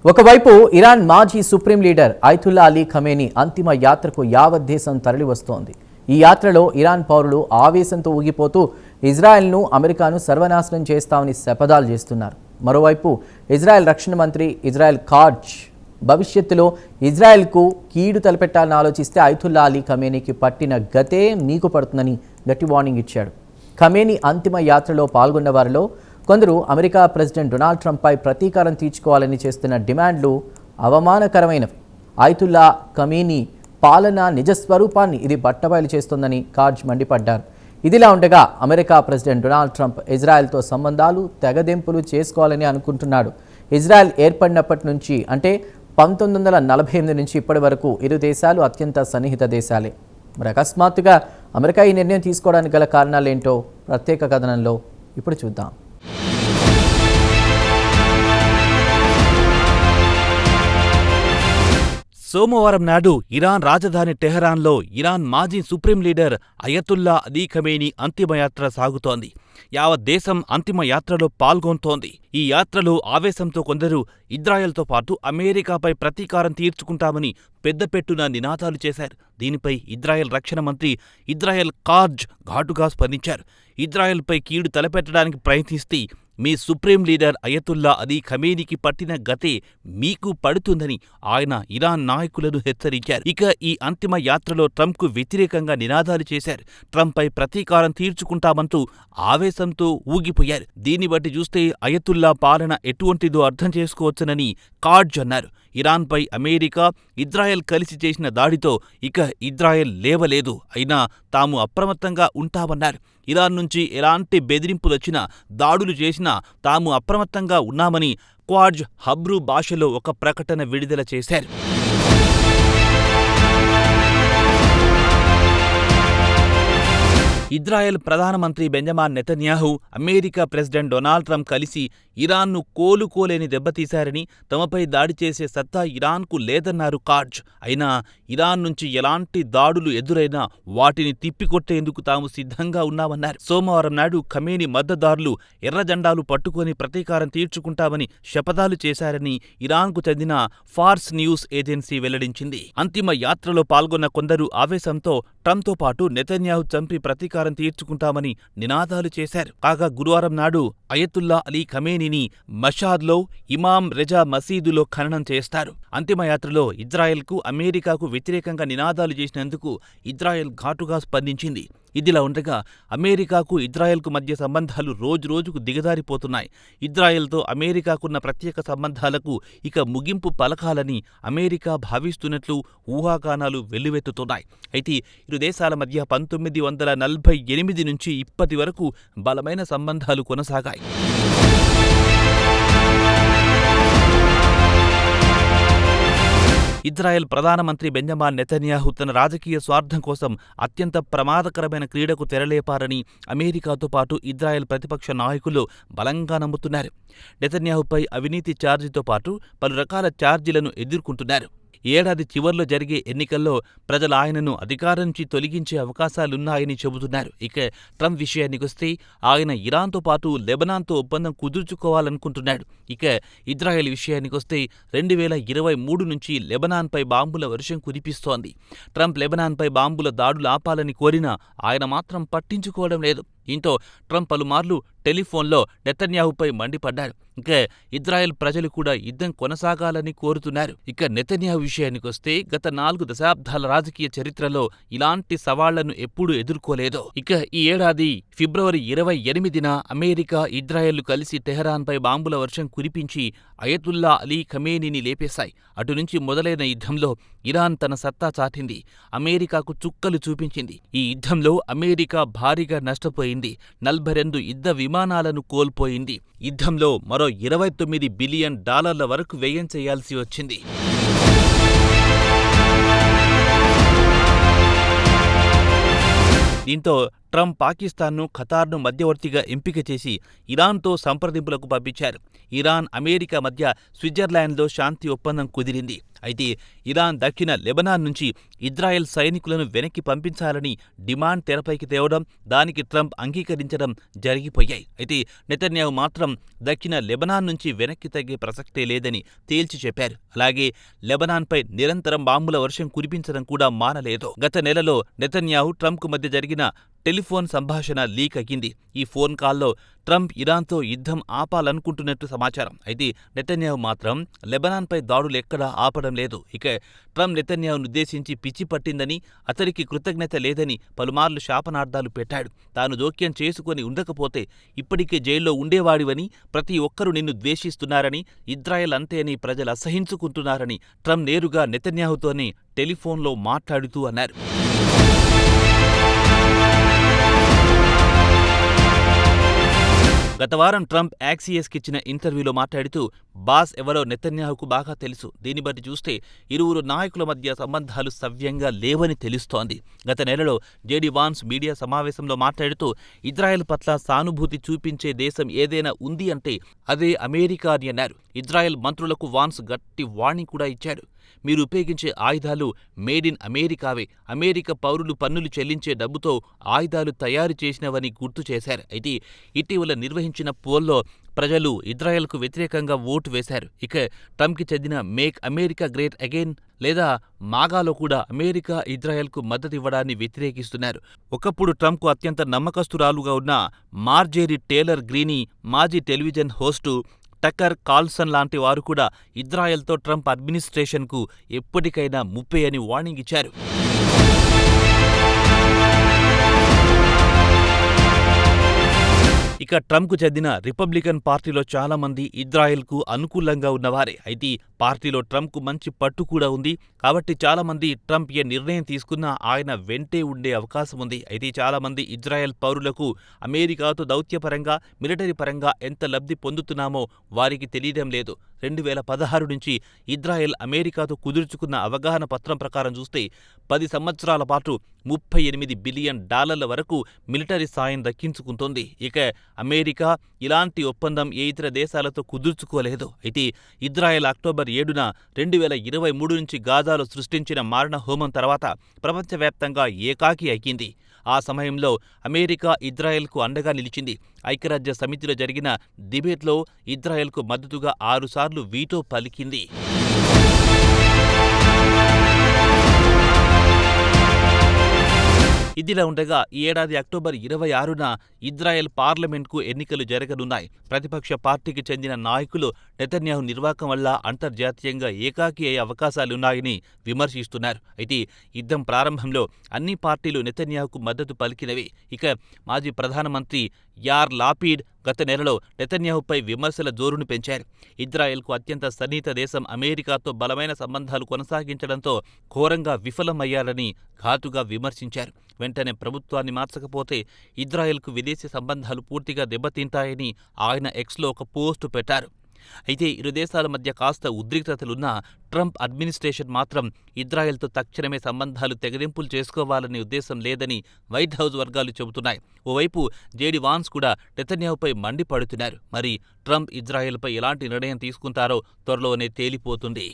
ఒకవైపు ఇరాన్ మాజీ supreme leader Ayatollah Ali Khamenei అంతిమ యాత్రకు యావత్ దేశం తరలివస్తోంది. ఈ యాత్రలో ఇరాన్ పౌరులు ఆవేశంతో ఊగిపోతూ ఇజ్రాయెల్ను అమెరికాను సర్వనాశనం చేస్తామని శపథాలు చేస్తున్నారు. మరోవైపు ఇజ్రాయెల్ రక్షణ మంత్రి ఇజ్రాయెల్ కాట్జ్ భవిష్యత్తులో ఇజ్రాయెల్కు కీడు తలపెట్టాలని ఆలోచిస్తే అయతుల్లా అలీ ఖమేనీకి పట్టిన గతే మీకు పడుతుందని గట్టి వార్నింగ్ ఇచ్చాడు. ఖమేనీ అంతిమ యాత్రలో పాల్గొన్న వారిలో కొందరు అమెరికా ప్రెసిడెంట్ డొనాల్డ్ ట్రంప్పై ప్రతీకారం తీర్చుకోవాలని చేస్తున్న డిమాండ్లు అవమానకరమైనవి. అయతుల్లా ఖమేనీ పాలన నిజస్వరూపాన్ని ఇది బట్టబయలు చేస్తోందని కాట్జ్ మండిపడ్డారు. ఇదిలా ఉండగా అమెరికా ప్రెసిడెంట్ డొనాల్డ్ ట్రంప్ ఇజ్రాయెల్తో సంబంధాలు తెగదెంపులు చేసుకోవాలని అనుకుంటున్నాడు. ఇజ్రాయెల్ ఏర్పడినప్పటి నుంచి అంటే 1948 నుంచి ఇప్పటి వరకు ఇరు దేశాలు అత్యంత సన్నిహిత దేశాలే. మరి అకస్మాత్తుగా అమెరికా ఈ నిర్ణయం తీసుకోవడానికి గల కారణాలేంటో ప్రత్యేక కథనంలో ఇప్పుడు చూద్దాం. సోమవారం నాడు ఇరాన్ రాజధాని టెహరాన్లో ఇరాన్ మాజీ supreme leader Ayatollah Ali Khamenei అంతిమయాత్ర సాగుతోంది. యావత్ దేశం అంతిమయాత్రలో పాల్గొంటోంది. ఈ యాత్రలో ఆవేశంతో కొందరు ఇజ్రాయెల్తో పాటు అమెరికాపై ప్రతీకారం తీర్చుకుంటామని పెద్దపెట్టున నినాదాలు చేశారు. దీనిపై ఇజ్రాయెల్ రక్షణ మంత్రి ఇజ్రాయెల్ కాట్జ్ ఘాటుగా స్పందించారు. ఇజ్రాయెల్పై కీడు తలపెట్టడానికి ప్రయత్నిస్తే మీ సుప్రీం లీడర్ అయతుల్లా అలీ ఖమేనీకి పట్టిన గతే మీకు పడుతుందని ఆయన ఇరాన్ నాయకులను హెచ్చరించారు. ఇక ఈ అంతిమ యాత్రలో ట్రంప్కు వ్యతిరేకంగా నినాదాలు చేశారు. ట్రంప్పై ప్రతీకారం తీర్చుకుంటామంటూ ఆవేశంతో ఊగిపోయారు. దీన్ని బట్టి చూస్తే అయతుల్లా పాలన ఎటువంటిదో అర్థం చేసుకోవచ్చునని కాట్జ్ అన్నారు. ఇరాన్పై అమెరికా, ఇజ్రాయెల్ కలిసి చేసిన దాడితో ఇక ఇజ్రాయెల్ లేవలేదు. అయినా తాము అప్రమత్తంగా ఉంటామన్నారు. ఇరాన్ నుంచి ఎలాంటి బెదిరింపులొచ్చినా, దాడులు చేసినా తాము అప్రమత్తంగా ఉన్నామని క్వాడ్జ్ హబ్రూ భాషలో ఒక ప్రకటన విడుదల చేశారు. ఇజ్రాయెల్ ప్రధానమంత్రి Benjamin Netanyahu, America president Donald Trump కలిసి ఇరాన్ను కోలుకోలేని దెబ్బతీశారని, తమపై దాడి చేసే సత్తా ఇరాన్కు లేదన్నారు కాట్జ్. అయినా ఇరాన్ నుంచి ఎలాంటి దాడులు ఎదురైనా వాటిని తిప్పికొట్టేందుకు తాము సిద్ధంగా ఉన్నామన్నారు. సోమవారం నాడు ఖమేనీ మద్దతుదారులు ఎర్రజెండాలు పట్టుకుని ప్రతీకారం తీర్చుకుంటామని శపథాలు చేశారని ఇరాన్కు చెందిన ఫార్స్ న్యూస్ ఏజెన్సీ వెల్లడించింది. అంతిమ యాత్రలో పాల్గొన్న కొందరు ఆవేశంతో ట్రంప్తో పాటు నెతన్యాహు చంపి ప్రతీకారం తీర్చుకుంటామని నినాదాలు చేశారు. కాగా గురువారం నాడు అయతుల్లా అలీ ఖమేనీని మషాద్లో ఇమాం రెజా మసీదులో ఖననం చేస్తారు. అంతిమయాత్రలో ఇజ్రాయెల్కు, అమెరికాకు వ్యతిరేకంగా నినాదాలు చేసినందుకు ఇజ్రాయెల్ ఘాటుగా స్పందించింది. ఇదిలా ఉండగా అమెరికాకు, ఇజ్రాయెల్కు మధ్య సంబంధాలు రోజురోజుకు దిగజారిపోతున్నాయి. ఇజ్రాయెల్తో అమెరికాకున్న ప్రత్యేక సంబంధాలకు ఇక ముగింపు పలకాలని అమెరికా భావిస్తున్నట్లు ఊహాగానాలు వెల్లువెత్తుతున్నాయి. అయితే ఇరు దేశాల మధ్య 1948 నుంచి ఇప్పటి వరకు బలమైన సంబంధాలు కొనసాగాయి. ఇజ్రాయెల్ ప్రధానమంత్రి బెంజమిన్ నెతన్యాహు తన రాజకీయ స్వార్థం కోసం అత్యంత ప్రమాదకరమైన క్రీడకు తెరలేపారని అమెరికాతో పాటు ఇజ్రాయెల్ ప్రతిపక్ష నాయకులు బలంగా నమ్ముతున్నారు. నెతన్యాహుపై అవినీతి ఛార్జీతో పాటు పలు రకాల ఛార్జీలను ఎదుర్కొంటున్నారు. ఏడాది చివర్లో జరిగే ఎన్నికల్లో ప్రజలు ఆయనను అధికారం నుంచి తొలగించే అవకాశాలున్నాయని చెబుతున్నారు. ఇక ట్రంప్ విషయానికొస్తే ఆయన ఇరాన్తో పాటు లెబనాన్తో ఒప్పందం కుదుర్చుకోవాలనుకుంటున్నాడు. ఇక ఇజ్రాయెల్ విషయానికొస్తే 2023 నుంచి లెబనాన్పై బాంబుల వర్షం కురిపిస్తోంది. ట్రంప్ లెబనాన్పై బాంబుల దాడులు ఆపాలని కోరినా ఆయన మాత్రం పట్టించుకోవడం లేదు. దీంతో ట్రంప్ పలుమార్లు టెలిఫోన్లో నెతన్యాహుపై మండిపడ్డారు. ఇక ఇజ్రాయెల్ ప్రజలు కూడా యుద్ధం కొనసాగాలని కోరుతున్నారు. ఇక నెతన్యాహు విషయానికొస్తే గత 4 దశాబ్దాల రాజకీయ చరిత్రలో ఇలాంటి సవాళ్లను ఎప్పుడూ ఎదుర్కోలేదు. ఇక ఈ ఏడాది ఫిబ్రవరి 28న అమెరికా, ఇజ్రాయెల్ కలిసి టెహరాన్పై బాంబుల వర్షం కురిపించి అయతుల్లా అలీ ఖమేనీని లేపేశాయి. అటు నుంచి మొదలైన యుద్ధంలో ఇరాన్ తన సత్తా చాటింది. అమెరికాకు చుక్కలు చూపించింది. ఈ యుద్ధంలో అమెరికా భారీగా నష్టపోయింది. 42 యుద్ధ విమానాలను కోల్పోయింది. యుద్ధంలో మరో $29 బిలియన్ వరకు వ్యయం చేయాల్సి వచ్చింది. దీంతో ట్రంప్ పాకిస్తాన్ను, ఖతార్ను మధ్యవర్తిగా ఎంపిక చేసి ఇరాన్తో సంప్రదింపులకు పంపించారు. ఇరాన్, అమెరికా మధ్య స్విట్జర్లాండ్లో శాంతి ఒప్పందం కుదిరింది. అయితే ఇరాన్ దక్షిణ లెబనాన్ నుంచి ఇజ్రాయెల్ సైనికులను వెనక్కి పంపించాలని డిమాండ్ తెరపైకి తేవడం, దానికి ట్రంప్ అంగీకరించడం జరిగిపోయాయి. అయితే నెతన్యాహు మాత్రం దక్షిణ లెబనాన్ నుంచి వెనక్కి తగ్గే ప్రసక్తే లేదని తేల్చి చెప్పారు. అలాగే లెబనాన్పై నిరంతరం బాంబుల వర్షం కురిపించడం కూడా మానలేదు. గత నెలలో నెతన్యాహు ట్రంప్కు మధ్య జరిగిన టెలిఫోన్ సంభాషణ లీక్ అయ్యింది. ఈ ఫోన్ కాల్లో ట్రంప్ ఇరాన్తో యుద్ధం ఆపాలనుకుంటున్నట్టు సమాచారం. అయితే నెతన్యాహు మాత్రం లెబనాన్పై దాడులు ఎక్కడా ఆపడం లేదు. ఇక ట్రంప్ నెతన్యాహును ఉద్దేశించి పిచ్చి పట్టిందని, అతడికి కృతజ్ఞత లేదని పలుమార్లు శాపనార్థాలు పెట్టాడు. తాను జోక్యం చేసుకుని ఉండకపోతే ఇప్పటికే జైల్లో ఉండేవాడివని, ప్రతి ఒక్కరూ నిన్ను ద్వేషిస్తున్నారని, ఇజ్రాయెల్ అంతే అని ప్రజలు అసహించుకుంటున్నారని ట్రంప్ నేరుగా నెతన్యాహుతోనే టెలిఫోన్లో మాట్లాడుతూ అన్నారు. గత వారం ట్రంప్ యాక్సియస్కిచ్చిన ఇంటర్వ్యూలో మాట్లాడుతూ బాస్ ఎవరో నెతన్యాహుకు బాగా తెలుసు. దీన్ని బట్టి చూస్తే ఇరువురు నాయకుల మధ్య సంబంధాలు సవ్యంగా లేవని తెలుస్తోంది. గత నెలలో జేడీ వాన్స్ మీడియా సమావేశంలో మాట్లాడుతూ ఇజ్రాయెల్ పట్ల సానుభూతి చూపించే దేశం ఏదైనా ఉంది అంటే అదే అమెరికా అని అన్నారు. ఇజ్రాయెల్ మంత్రులకు వాన్స్ గట్టి వార్నింగ్ కూడా ఇచ్చాడు. మీరు ఉపయోగించే ఆయుధాలు మేడ్ ఇన్ అమెరికావే, అమెరికా పౌరులు పన్నులు చెల్లించే డబ్బుతో ఆయుధాలు తయారు చేసినవని గుర్తు చేశారు. అయితే ఇటీవల నిర్వహించిన పోల్లో ప్రజలు ఇజ్రాయెల్కు వ్యతిరేకంగా ఓటు వేశారు. ఇక ట్రంప్కి చెందిన మేక్ అమెరికా గ్రేట్ అగైన్ లేదా మాగాలో కూడా అమెరికా ఇజ్రాయెల్కు మద్దతివ్వడాన్ని వ్యతిరేకిస్తున్నారు. ఒకప్పుడు ట్రంప్కు అత్యంత నమ్మకస్తురాలుగా ఉన్న మార్జేరీ టేలర్ గ్రీనీ, మాజీ టెలివిజన్ హోస్టు టక్కర్ కార్ల్సన్ లాంటి వారు కూడా ఇజ్రాయెల్తో ట్రంప్ అడ్మినిస్ట్రేషన్కు ఎప్పటికైనా ముప్పే అని వార్నింగ్ ఇచ్చారు. ఇక ట్రంప్కు చెందిన రిపబ్లికన్ పార్టీలో చాలా మంది ఇజ్రాయెల్కు అనుకూలంగా ఉన్నవారే. అయితే పార్టీలో ట్రంప్కు మంచి పట్టు కూడా ఉంది. కాబట్టి చాలా మంది ట్రంప్ ఏ నిర్ణయం తీసుకున్నా ఆయన వెంటే ఉండే అవకాశం ఉంది. అయితే చాలా మంది ఇజ్రాయెల్ పౌరులకు అమెరికాతో దౌత్యపరంగా, మిలిటరీ పరంగా ఎంత లబ్ధి పొందుతున్నామో వారికి తెలియడం లేదు. 2016 నుంచి ఇజ్రాయెల్ అమెరికాతో కుదుర్చుకున్న అవగాహన పత్రం ప్రకారం చూస్తే 10 సంవత్సరాల పాటు $38 బిలియన్ వరకు మిలిటరీ సాయం దక్కించుకుంటోంది. ఇక అమెరికా ఇలాంటి ఒప్పందం ఏ ఇతర దేశాలతో కుదుర్చుకోలేదు. అయితే ఇజ్రాయెల్ అక్టోబర్ 7న 2023 నుంచి గాజాలో సృష్టించిన మారణ హోమం తర్వాత ప్రపంచవ్యాప్తంగా ఏకాకి అయ్యింది. ఆ సమయంలో అమెరికా ఇజ్రాయెల్కు అండగా నిలిచింది. ఐక్యరాజ్య సమితిలో జరిగిన డిబేట్లో ఇజ్రాయెల్కు మద్దతుగా 6 సార్లు వీటో పలికింది. ఇదిలా ఉండగా ఈ ఏడాది అక్టోబర్ 26న ఇజ్రాయెల్ పార్లమెంట్కు ఎన్నికలు జరగనున్నాయి. ప్రతిపక్ష పార్టీకి చెందిన నాయకులు నెతన్యాహు నిర్వాకం వల్ల అంతర్జాతీయంగా ఏకాకి అయ్యే అవకాశాలున్నాయని విమర్శిస్తున్నారు. అయితే యుద్ధం ప్రారంభంలో అన్ని పార్టీలు నెతన్యాహుకు మద్దతు పలికినవి. ఇక మాజీ ప్రధానమంత్రి యార్ లాపీడ్ గత నెలలో నెతన్యాహుపై విమర్శల జోరును పెంచారు. ఇజ్రాయెల్కు అత్యంత సన్నిహిత దేశం అమెరికాతో బలమైన సంబంధాలు కొనసాగించడంతో ఘోరంగా విఫలమయ్యారని ఘాటుగా విమర్శించారు. వెంటనే ప్రభుత్వాన్ని మార్చకపోతే ఇజ్రాయెల్కు విదేశీ సంబంధాలు పూర్తిగా దెబ్బతింటాయని ఆయన ఎక్స్లో ఒక పోస్టు పెట్టారు. అయితే ఇరు దేశాల మధ్య కాస్త ఉద్రిక్తతలున్నా ట్రంప్ అడ్మినిస్ట్రేషన్ మాత్రం ఇజ్రాయెల్తో తక్షణమే సంబంధాలు తెగదెంపులు చేసుకోవాలనే ఉద్దేశం లేదని వైట్ హౌస్ వర్గాలు చెబుతున్నాయి. ఓవైపు జేడీ వాన్స్ కూడా నెతన్యాహుపై మండిపడుతున్నారు. మరి ట్రంప్ ఇజ్రాయెల్పై ఎలాంటి నిర్ణయం తీసుకుంటారో త్వరలోనే తేలిపోతుంది.